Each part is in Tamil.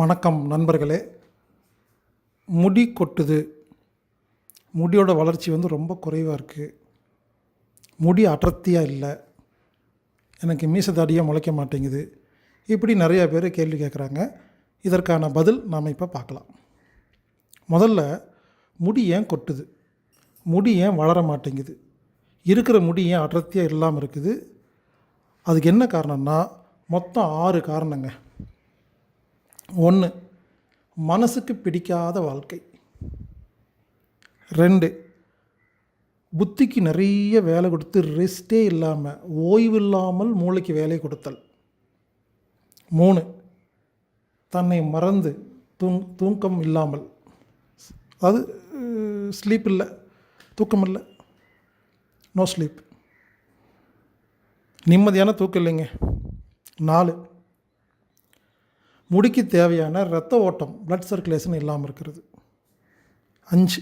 வணக்கம் நண்பர்களே. முடி கொட்டுது. முடியோட வளர்ச்சி ரொம்ப குறைவாக இருக்குது. முடி அடர்த்தியாக இல்லை. எனக்கு மீசை தாடியாக முளைக்க மாட்டேங்குது. இப்படி நிறையா பேர் கேள்வி கேட்குறாங்க. இதற்கான பதில் நாம் இப்போ பார்க்கலாம். முதல்ல, முடி ஏன் கொட்டுது? முடி ஏன் வளர மாட்டேங்குது? இருக்கிற முடி ஏன் அடர்த்தியாக இல்லாமல் இருக்குது? அதுக்கு என்ன காரணம்னா மொத்தம் 6 காரணங்க. 1, மனசுக்கு பிடிக்காத வாழ்க்கை. 2, புத்திக்கு நிறைய வேலை கொடுத்து ரெஸ்ட்டே இல்லாமல் ஓய்வு இல்லாமல் மூளைக்கு வேலை கொடுத்தல். 3, தன்னை மறந்து தூக்கம் இல்லாமல், அதாவது ஸ்லீப் இல்லை, தூக்கம் இல்லை, நோ ஸ்லீப், நிம்மதியான தூக்கம் இல்லைங்க. 4, முடிக்கு தேவையான இரத்த ஓட்டம், பிளட் சர்க்குலேஷன் இல்லாமல் இருக்கிறது. 5,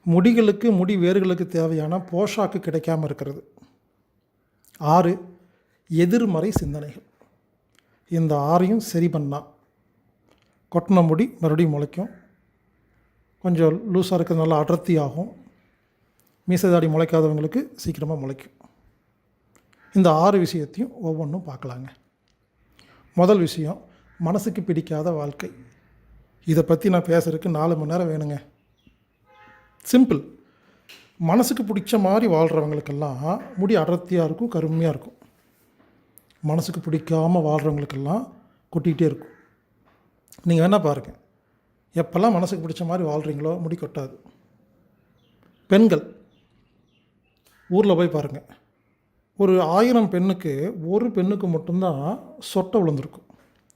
முடிகளுக்கு முடி வேர்களுக்கு தேவையான போஷாக்கு கிடைக்காமல் இருக்கிறது. 6, எதிர்மறை சிந்தனைகள். இந்த 6ஐயும் சரி பண்ணால் கொட்டின முடி மறுபடியும் முளைக்கும். கொஞ்சம் லூஸாக இருக்கிறது நல்லா அடர்த்தி ஆகும். மீசை தாடி முளைக்காதவங்களுக்கு சீக்கிரமாக முளைக்கும். இந்த 6 விஷயத்தையும் ஒவ்வொன்றும் பார்க்கலாங்க. முதல் விஷயம், மனசுக்கு பிடிக்காத வாழ்க்கை. இதை பற்றி நான் பேசுகிறதுக்கு 4 மணி நேரம் வேணுங்க. சிம்பிள். மனசுக்கு பிடிச்ச மாதிரி வாழ்கிறவங்களுக்கெல்லாம் முடி அடர்த்தியாக இருக்கும், கருமையாக இருக்கும். மனசுக்கு பிடிக்காமல் வாழ்கிறவங்களுக்கெல்லாம் கொட்டிகிட்டே இருக்கும். நீங்கள் வேணால் பாருங்கள், எப்போல்லாம் மனசுக்கு பிடிச்ச மாதிரி வாழ்கிறீங்களோ முடி கொட்டாது. பெண்கள் ஊரில் போய் பாருங்கள், ஒரு 1000 பெண்ணுக்கு ஒரு பெண்ணுக்கு மட்டும்தான் சொட்டை விழுந்திருக்கும்.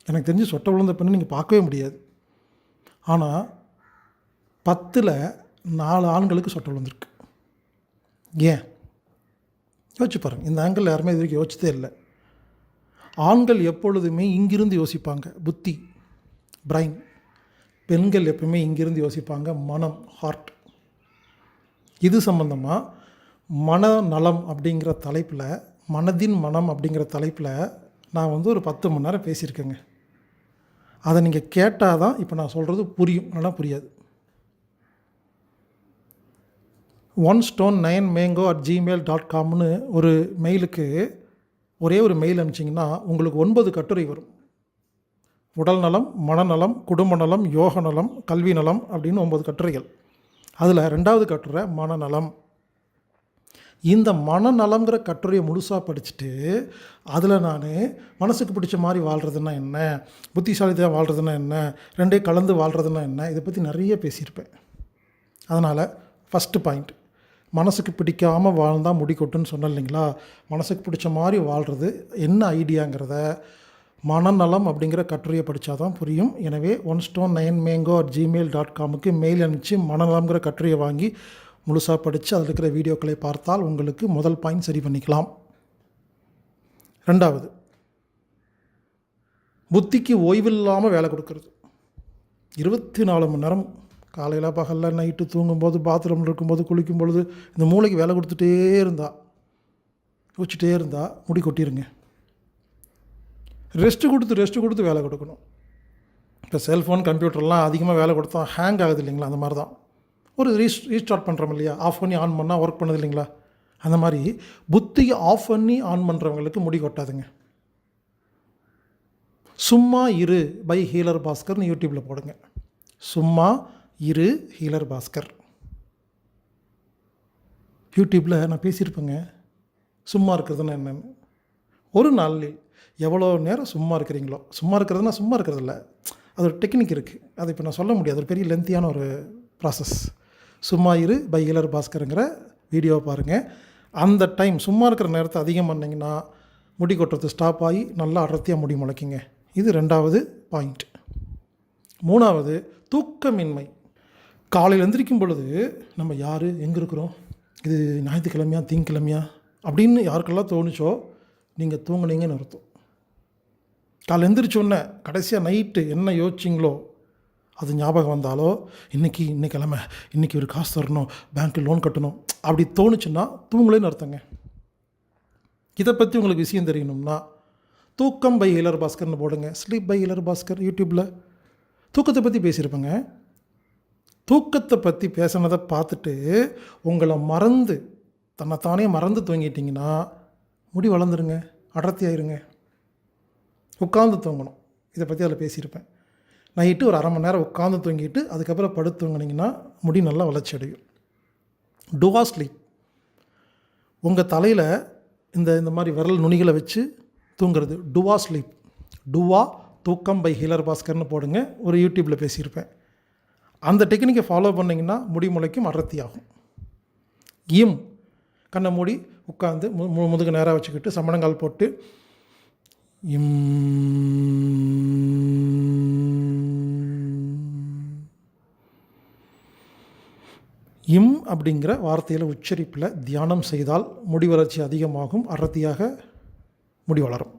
எனக்கு தெரிஞ்சு சொட்டை விழுந்த பெண்ணு நீங்கள் பார்க்கவே முடியாது. ஆனால் 10ல் 4 ஆண்களுக்கு சொட்டை விழுந்திருக்கு. ஏன் யோசிச்சு பாருங்கள். இந்த ஆங்கிள் யாருமே இது வரைக்கும் யோசிச்சதே இல்லை. ஆண்கள் எப்பொழுதுமே இங்கிருந்து யோசிப்பாங்க, புத்தி, பிரைன். பெண்கள் எப்பவுமே இங்கிருந்து யோசிப்பாங்க, மனம், ஹார்ட். இது சம்பந்தமாக மனநலம் அப்படிங்கிற தலைப்பில், மனதின் மனம் அப்படிங்கிற தலைப்பில் நான் ஒரு 10 மணி நேரம் பேசியிருக்கேங்க. அதை நீங்கள் கேட்டால் தான் இப்போ நான் சொல்கிறது புரியும், இல்லைனா புரியாது. onestone9mango@gmail.comனு ஒரு மெயிலுக்கு ஒரே ஒரு மெயில் அனுப்பிச்சிங்கன்னா உங்களுக்கு 9 கட்டுரை வரும். உடல் நலம், மனநலம், குடும்ப நலம், யோக நலம், கல்வி நலம் அப்படின்னு 9 கட்டுரைகள். அதில் 2வது கட்டுரை மனநலம். இந்த மனநலங்கிற கட்டுரையை முழுசாக படிச்சுட்டு அதில் நான் மனசுக்கு பிடிச்ச மாதிரி வாழ்கிறதுனா என்ன, புத்திசாலித்தனம் வாழ்கிறதுனா என்ன, 2 கலந்து வாழ்கிறதுனா என்ன, இதை பற்றி நிறைய பேசியிருப்பேன். அதனால் ஃபஸ்ட்டு பாயிண்ட், மனசுக்கு பிடிக்காமல் வாழ்ந்தால் முடி கொட்டுன்னு சொன்னேன் இல்லைங்களா. மனசுக்கு பிடிச்ச மாதிரி வாழ்கிறது என்ன ஐடியாங்கிறத மனநலம் அப்படிங்கிற கட்டுரையை படித்தா தான் புரியும். எனவே onestone9mango@gmail.comக்கு மெயில் அனுப்பிச்சு மனநலங்கிற கட்டுரையை வாங்கி முழுசாக படித்து அதில் இருக்கிற வீடியோக்களை பார்த்தால் உங்களுக்கு முதல் பாயிண்ட் சரி பண்ணிக்கலாம். 2வது, புத்திக்கு ஓய்வில்லாமல் வேலை கொடுக்கறது. 24 மணி நேரம், காலையில் பகலில் நைட்டு தூங்கும்போது, பாத்ரூமில் இருக்கும்போது, குளிக்கும் பொழுது இந்த மூளைக்கு வேலை கொடுத்துட்டே யோசிச்சுட்டே இருந்தால் முடி கொட்டிடுங்க. ரெஸ்ட்டு கொடுத்து வேலை கொடுக்கணும். இப்போ செல்ஃபோன், கம்ப்யூட்டர்லாம் அதிகமாக வேலை கொடுத்தா ஹேங் ஆகுது இல்லைங்களா. அந்த மாதிரி தான் ஒரு ரீஸ்டார்ட் பண்ணுறோம் இல்லையா, ஆஃப் பண்ணி ஆன் பண்ணால் ஒர்க் பண்ணுது இல்லைங்களா. அந்த மாதிரி புத்தியை ஆஃப் பண்ணி ஆன் பண்ணுறவங்களுக்கு முடி கொட்டாதுங்க. சும்மா இரு பை ஹீலர் பாஸ்கர்னு யூடியூப்பில் போடுங்க. சும்மா இரு ஹீலர் பாஸ்கர். யூடியூப்பில் நான் பேசியிருப்பேங்க சும்மா இருக்கிறதுனா என்னென்னு. ஒரு நாளில் எவ்வளோ நேரம் சும்மா இருக்கிறீங்களோ, சும்மா இருக்கிறதுனா சும்மா இருக்கிறதில்ல, அது ஒரு டெக்னிக் இருக்குது. அதை இப்போ நான் சொல்ல முடியாது, ஒரு பெரிய லென்த்தியான ஒரு ப்ராசஸ். சும்மா இரு பை ஹீலர் பாஸ்கருங்கிற வீடியோவை பாருங்கள். அந்த டைம் சும்மா இருக்கிற நேரத்தை அதிகம் பண்ணிங்கன்னா முடி கொட்டுறது ஸ்டாப் ஆகி நல்லா அடர்த்தியாக முடி முளைக்குங்க. இது 2வது பாயிண்ட். 3வது, தூக்கமின்மை. காலையில் எந்திரிக்கும் பொழுது நம்ம யார், எங்கே இருக்கிறோம், இது ஞாயிற்றுக்கிழமையா திங்கக்கிழமையா அப்படின்னு யாருக்கெல்லாம் தோணுச்சோ நீங்கள் தூங்குனீங்கன்னு அர்த்தம். காலையில் எந்திரிச்சோன்னே கடைசியாக நைட்டு என்ன யோசிச்சிங்களோ அது ஞாபகம் வந்தாலோ, இன்றைக்கி கிழமை, இன்றைக்கி ஒரு காசு தரணும், பேங்க்கு லோன் கட்டணும் அப்படி தோணுச்சுன்னா தூங்கலேன்னு அர்த்தங்க. இதை பற்றி உங்களுக்கு விஷயம் தெரியணும்னா தூக்கம் பை ஹீலர் பாஸ்கர்னு போடுங்க. ஸ்லீப் பை ஹீலர் பாஸ்கர் யூடியூப்பில் தூக்கத்தை பற்றி பேசியிருப்பேங்க. தூக்கத்தை பற்றி பேசினதை பார்த்துட்டு உங்களை மறந்து தன்னைத்தானே மறந்து தூங்கிட்டிங்கன்னா முடி வளர்ந்துருங்க, அடர்த்தியாயிருங்க. உட்காந்து தூங்கணும். இதை பற்றி அதில் பேசியிருப்பேன். நைட்டு ஒரு அரை மணி நேரம் உட்காந்து தூங்கிட்டு அதுக்கப்புறம் படுத்து தூங்கினீங்கன்னா முடி நல்லா வளர்ச்சி அடையும். டுவா ஸ்லீப். உங்கள் தலையில் இந்த மாதிரி விரல் நுனிகளை வச்சு தூங்குறது டுவா ஸ்லீப். டுவா தூக்கம் பை ஹீலர் பாஸ்கர்னு போடுங்க, ஒரு யூடியூப்பில் பேசியிருப்பேன். அந்த டெக்னிக்கை ஃபாலோ பண்ணிங்கன்னா முடி முளைக்கும், அடர்த்தி ஆகும். இம். கண்ணை மூடி உட்காந்து முதுகு நேராக வச்சுக்கிட்டு சமணங்கால் போட்டு இம் இம் அப்படிங்கிற வார்த்தையில் உச்சரிப்பில் தியானம் செய்தால் முடி வளர்ச்சி அதிகமாகும், அடர்த்தியாக முடி வளரும்.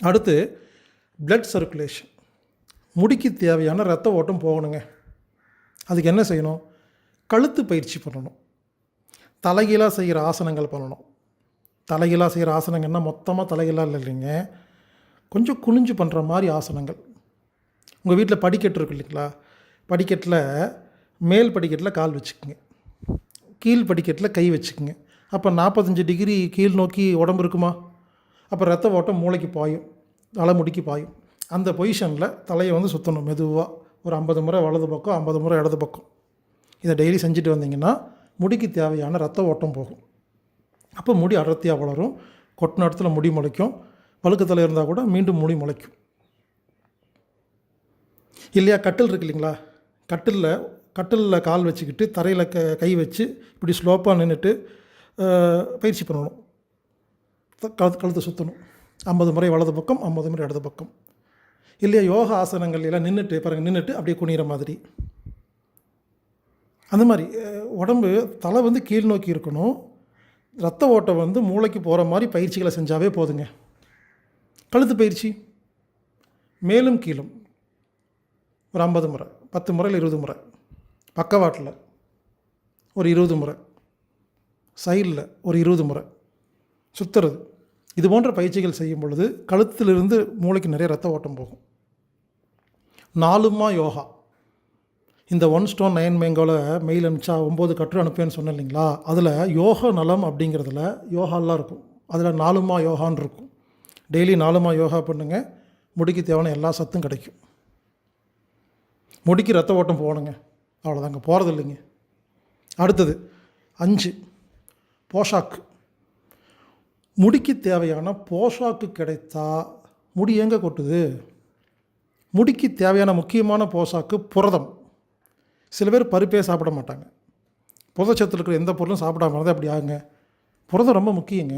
அடுத்து பிளட் சர்க்குலேஷன். முடிக்கு தேவையான இரத்த ஓட்டம் போகணுங்க. அதுக்கு என்ன செய்யணும்? கழுத்து பயிற்சி பண்ணணும். தலைகீழாக செய்கிற ஆசனங்கள் பண்ணணும். தலைகீழாக செய்கிற ஆசனங்கள்னா மொத்தமாக தலைகீழாக இல்லைங்க, கொஞ்சம் குனிஞ்சு பண்ணுற மாதிரி ஆசனங்கள். உங்கள் வீட்டில் படிக்கட்டு இருக்கு இல்லைங்களா? படிக்கட்டில் மேல் படிக்கட்டில் கால் வச்சுக்கோங்க, கீழ் படிக்கட்டில் கை வச்சுக்கோங்க. அப்போ 45 டிகிரி கீழ் நோக்கி உடம்பு இருக்குமா? அப்போ ரத்த ஓட்டம் மூளைக்கு பாயும், தலைமுடிக்கு பாயும். அந்த பொசிஷனில் தலையை வந்து சுற்றணும் மெதுவாக. ஒரு 50 முறை வலது பக்கம், 50 முறை இடது பக்கம். இதை டெய்லி செஞ்சுட்டு வந்தீங்கன்னா முடிக்கு தேவையான ரத்த ஓட்டம் போகும். அப்போ முடி அடர்த்தியாக வளரும். கொட்டின இடத்துல முடி முளைக்கும். வழுக்கு தலை இருந்தால் கூட மீண்டும் முடி முளைக்கும். இல்லையா, கட்டில் இருக்கு இல்லைங்களா? கட்டிலில் கால் வச்சுக்கிட்டு தரையில் கை வச்சு இப்படி ஸ்லோப்பாக நின்றுட்டு பயிற்சி பண்ணணும். கழுத்தை சுற்றணும். 50 முறை வலது பக்கம், 50 முறை இடது பக்கம். இல்லையா, யோகா ஆசனங்கள் எல்லாம் நின்றுட்டு பாருங்கள், நின்றுட்டு அப்படியே குனிகிற மாதிரி. அந்த மாதிரி உடம்பு தலை வந்து கீழ் நோக்கி இருக்கணும். ரத்த ஓட்டம் வந்து மூளைக்கு போகிற மாதிரி பயிற்சிகளை செஞ்சாவே போதுங்க. கழுத்து பயிற்சி மேலும் கீழும் ஒரு 50 முறை, 10 முறையில் 20 முறை, பக்கவாட்டில் ஒரு 20 முறை, சைடில் ஒரு 20 முறை சுற்றுறது. இது போன்ற பயிற்சிகள் செய்யும் பொழுது கழுத்திலிருந்து மூளைக்கு நிறைய ரத்த ஓட்டம் போகும். 4 யோகா. இந்த 1 ஸ்டோன் 9 மேங்கோவில் மெயில் அனுப்பிச்சா 9 கட்டுரை அனுப்பேன்னு சொன்னேன் இல்லைங்களா? அதில் யோக நலம் அப்படிங்கிறதுல யோகாலாம் இருக்கும். அதில் 4 யோகான்னு இருக்கும். டெய்லி 4 யோகா பண்ணுங்கள், முடிக்கு தேவையான எல்லா சத்தும் கிடைக்கும். முடிக்கு ரத்த ஓட்டம் போகணுங்க, அவ்வளோதாங்க, போகிறது இல்லைங்க. அடுத்தது 5 போஷாக்கு. முடிக்கு தேவையான போஷாக்கு கிடைத்தா முடி எங்கே கொட்டுது? முடிக்கு தேவையான முக்கியமான போஷாக்கு புரதம். சில பேர் பருப்பே சாப்பிட மாட்டாங்க. புரதச்சத்தில் இருக்கிற எந்த பொருளும் சாப்பிடாம இருந்தால் அப்படி ஆகுங்க. புரதம் ரொம்ப முக்கியங்க.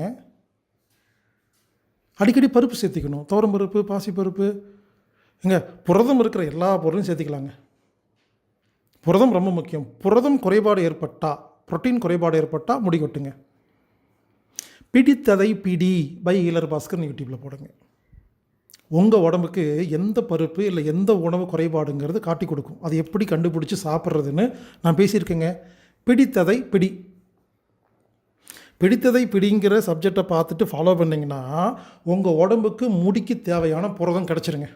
அடிக்கடி பருப்பு சேர்த்திக்கணும். துவரம் பருப்பு, பாசிப்பருப்பு, புரதம் இருக்கிற எல்லா பொருளையும் சேர்த்திக்கலாங்க. புரதம் ரொம்ப முக்கியம். புரதம் குறைபாடு ஏற்பட்டால், புரோட்டீன் குறைபாடு ஏற்பட்டால் முடி கொட்டுங்க. பிடித்ததை பிடி பை ஹீலர் பாஸ்கர்னு யூடியூப்பில் போடுங்க. உங்கள் உடம்புக்கு எந்த பருப்பு இல்லை எந்த உணவு குறைபாடுங்கிறது காட்டி கொடுக்கும். அது எப்படி கண்டுபிடிச்சி சாப்பிட்றதுன்னு நான் பேசியிருக்கேங்க. பிடித்ததை பிடி. பிடித்ததை பிடிங்கிற சப்ஜெக்டை பார்த்துட்டு ஃபாலோ பண்ணிங்கன்னா உங்கள் உடம்புக்கு முடிக்கு தேவையான புரதம் கிடச்சிருங்க.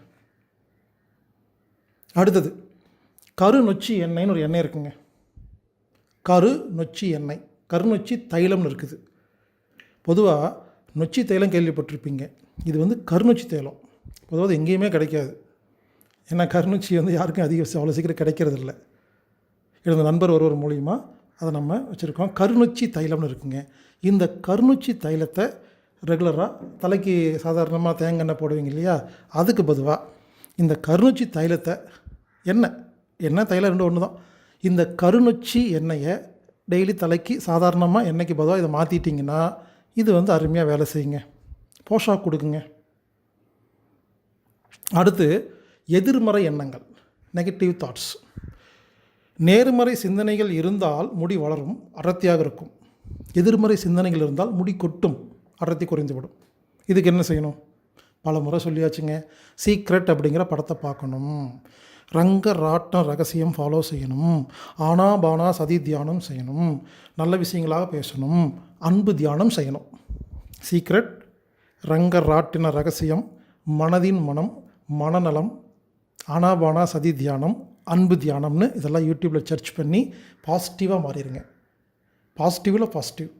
அடுத்தது கருநொச்சி எண்ணெய்னு ஒரு எண்ணெய் இருக்குங்க. கருநொச்சி எண்ணெய், கருநொச்சி தைலம்னு இருக்குது. பொதுவாக நொச்சி தைலம் கேள்விப்பட்டிருப்பீங்க. இது வந்து கருநொச்சி தைலம். பொதுவாக எங்கேயுமே கிடைக்காது. ஏன்னா கருநொச்சி வந்து யாருக்கும் அவ்வளோ சீக்கிரம் கிடைக்கிறது இல்லை. எனது நண்பர் ஒருவர் மூலிமா அதை நம்ம வச்சுருக்கோம். கருநொச்சி தைலம்னு இருக்குங்க. இந்த கருநொச்சி தைலத்தை ரெகுலராக தலைக்கு சாதாரணமாக தேங்காய் எண்ணெய் போடுவீங்க இல்லையா, அதுக்கு பொதுவாக இந்த கருநொச்சி தைலத்தை, எண்ணெய் தைலம் 2 ஒன்று தான். இந்த கருநொச்சி எண்ணெயை டெய்லி தலைக்கு சாதாரணமாக எண்ணெய்க்கு பொதுவாக இதை மாற்றிட்டிங்கன்னா இது வந்து அருமையாக வேலை செய்யுங்க, போஷாக் கொடுக்குங்க. அடுத்து எதிர்மறை எண்ணங்கள், நெகட்டிவ் தாட்ஸ். நேர்மறை சிந்தனைகள் இருந்தால் முடி வளரும், அடர்த்தியாக இருக்கும். எதிர்மறை சிந்தனைகள் இருந்தால் முடி கொட்டும், அடர்த்தி குறைந்துவிடும். இதுக்கு என்ன செய்யணும்? பல முறை சொல்லியாச்சுங்க. சீக்ரெட் அப்படிங்கிற படத்தை பார்க்கணும், ரங்க ராட்டம் ரகசியம் ஃபாலோ செய்யணும், ஆனா பானா சதி தியானம் செய்யணும், நல்ல விஷயங்களாக பேசணும், அன்பு தியானம் செய்யணும். சீக்ரெட், ரங்க ராட்டின ரகசியம், மனதின் மனம், மனநலம், ஆனாபானா சதி தியானம், அன்பு தியானம்னு இதெல்லாம் யூடியூப்பில் சர்ச் பண்ணி பாசிட்டிவாக மாறிடுங்க. பாசிட்டிவில் பாசிட்டிவ்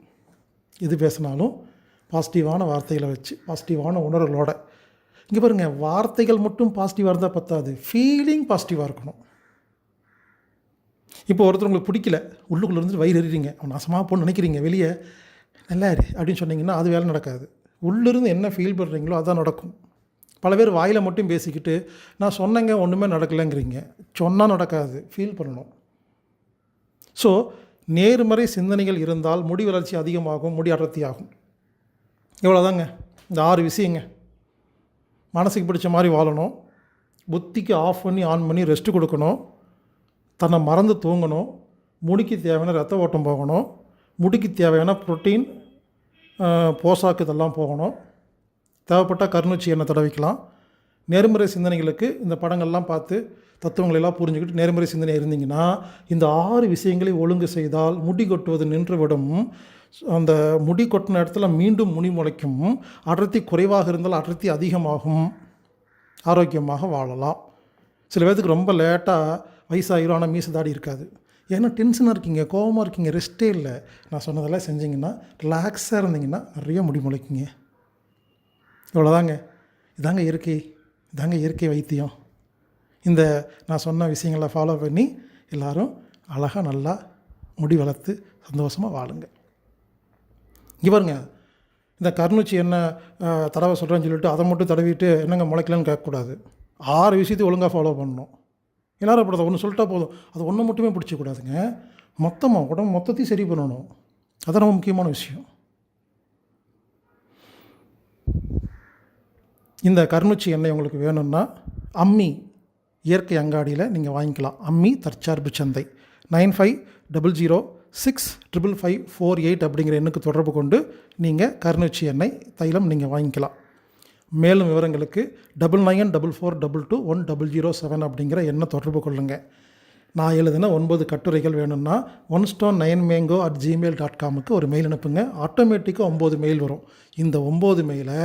எது பேசினாலும் பாசிட்டிவான வார்த்தைகளை வச்சு பாசிட்டிவான உணர்வுகளோட. இங்கே பாருங்கள், வார்த்தைகள் மட்டும் பாசிட்டிவாக இருந்தால் பத்தாது, ஃபீலிங் பாசிட்டிவாக இருக்கணும். இப்போ ஒருத்தர் உங்களுக்கு பிடிக்கல, உள்ளுக்குள்ளே இருந்து வயிறு எறிறீங்க, அவன் நாசமாக போன்னு நினைக்கிறீங்க, வெளியே நல்லா இரு அப்படின்னு சொன்னீங்கன்னா அது வேலை நடக்காது. உள்ளிருந்து என்ன ஃபீல் பண்ணுறீங்களோ அதுதான் நடக்கும். பல பேர் வாயில் மட்டும் பேசிக்கிட்டு நான் சொன்னேங்க ஒன்றுமே நடக்கலைங்கிறீங்க. சொன்னால் நடக்காது, ஃபீல் பண்ணணும். ஸோ நேர்மறை சிந்தனைகள் இருந்தால் முடி வளர்ச்சி அதிகமாகும், முடி அடர்த்தி ஆகும். இவ்வளோதாங்க இந்த 6 விஷயங்க. மனசுக்கு பிடிச்ச மாதிரி வாழணும், புத்திக்கு ஆஃப் பண்ணி ஆன் பண்ணி ரெஸ்ட்டு கொடுக்கணும், தன்னை மறந்து தூங்கணும், முடிக்கு தேவையான ரத்த ஓட்டம் போகணும், முடிக்கு தேவையான புரோட்டீன் போசாக்கு இதெல்லாம் போகணும், தேவைப்பட்டால் கருணூச்சி எண்ணெய் தடவிக்கலாம். நேர்மறை சிந்தனைகளுக்கு இந்த படங்கள்லாம் பார்த்து தத்துவங்களெல்லாம் புரிஞ்சுக்கிட்டு நேர்மறை சிந்தனை இருந்தீங்கன்னா இந்த 6 விஷயங்களை ஒழுங்கு செய்தால் முடி கொட்டுவது நின்றுவிடும். அந்த முடி கொட்டின இடத்துல மீண்டும் முடி முளைக்கும். அடர்த்தி குறைவாக இருந்தால் அடர்த்தி அதிகமாகும். ஆரோக்கியமாக வாழலாம். சில பேர்த்துக்கு ரொம்ப லேட்டாக வயசாகிரும், ஆனால் மீசை தாடி இருக்காது. ஏன்னா டென்ஷனாக இருக்கீங்க, கோபமாக இருக்கீங்க, ரெஸ்ட்டே இல்லை. நான் சொன்னதெல்லாம் செஞ்சிங்கன்னா ரிலாக்ஸாக இருந்தீங்கன்னா நிறைய முடி முளைக்குங்க. இவ்வளோதாங்க. இதாங்க இயற்கை வைத்தியம். இந்த நான் சொன்ன விஷயங்களை ஃபாலோ பண்ணி எல்லோரும் அழகாக நல்லா முடி வளர்த்து சந்தோஷமாக வாழுங்க. இங்கே பாருங்க, இந்த கருணூச்சி எண்ணெய் தடவை சொல்கிறேன்னு சொல்லிட்டு அதை மட்டும் தடவிட்டு என்னங்க முளைக்கலன்னு கேட்கக்கூடாது. 6 விஷயத்தையும் ஒழுங்காக ஃபாலோ பண்ணணும். எல்லோரும் அப்படி ஒன்று சொல்லிட்டா போதும், அது ஒன்று மட்டுமே பிடிச்சிக்கூடாதுங்க. மொத்தமாக உடம்பு மொத்தத்தையும் சரி பண்ணணும். அதான் ரொம்ப முக்கியமான விஷயம். இந்த கருணூச்சி எண்ணெய் உங்களுக்கு வேணும்னா அம்மி இயற்கை அங்காடியில் நீங்கள் வாங்கிக்கலாம். அம்மி தற்சார்பு சந்தை 9500655548 அப்படிங்கிற எண்ணுக்கு தொடர்பு கொண்டு நீங்கள் கருணூச்சி எண்ணெய் தைலம் நீங்கள் வாங்கிக்கலாம். மேலும் விவரங்களுக்கு 9944221007 அப்படிங்கிற எண்ணை தொடர்பு கொள்ளுங்கள். நான் எழுதின 9 கட்டுரைகள் வேணும்னா onestone9mango@gmail.comக்கு ஒரு மெயில் அனுப்புங்க. ஆட்டோமேட்டிக்காக 9 மெயில் வரும். இந்த 9 மெயிலை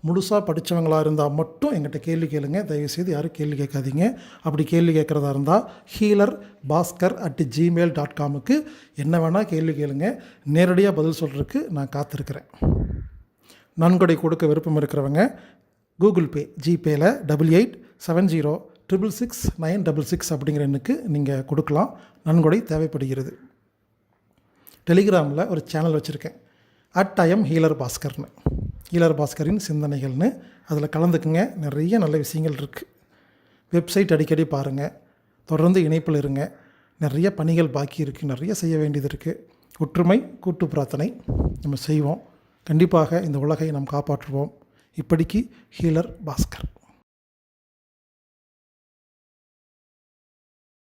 முழுசாக படித்தவங்களாக இருந்தால் மட்டும் எங்கிட்ட கேள்வி கேளுங்க. தயவுசெய்து யாரும் கேள்வி கேட்காதீங்க. அப்படி கேள்வி கேட்குறதா இருந்தால் healerbaskar@gmail.comக்கு என்ன வேணால் கேள்வி கேளுங்க. நேரடியாக பதில் சொல்கிறதுக்கு நான் காத்திருக்கிறேன். நன்கொடை கொடுக்க விருப்பம் இருக்கிறவங்க கூகுள் பே, ஜிபேயில் 8870666966 அப்படிங்கிற எண்ணுக்கு நீங்கள் கொடுக்கலாம். நன்கொடை தேவைப்படுகிறது. டெலிகிராமில் ஒரு சேனல் வச்சுருக்கேன், @healerbaskar. ஹீலர் பாஸ்கரின் சிந்தனைகள்னு அதில் கலந்துக்குங்க. நிறைய நல்ல விஷயங்கள் இருக்குது. வெப்சைட் அடிக்கடி பாருங்கள். தொடர்ந்து இணைப்பில் இருங்க. நிறைய பணிகள் பாக்கி இருக்குது, நிறைய செய்ய வேண்டியது இருக்குது. ஒற்றுமை, கூட்டு பிரார்த்தனை நம்ம செய்வோம். கண்டிப்பாக இந்த உலகை நாம் காப்பாற்றுவோம். இப்படிக்கு ஹீலர் பாஸ்கர்.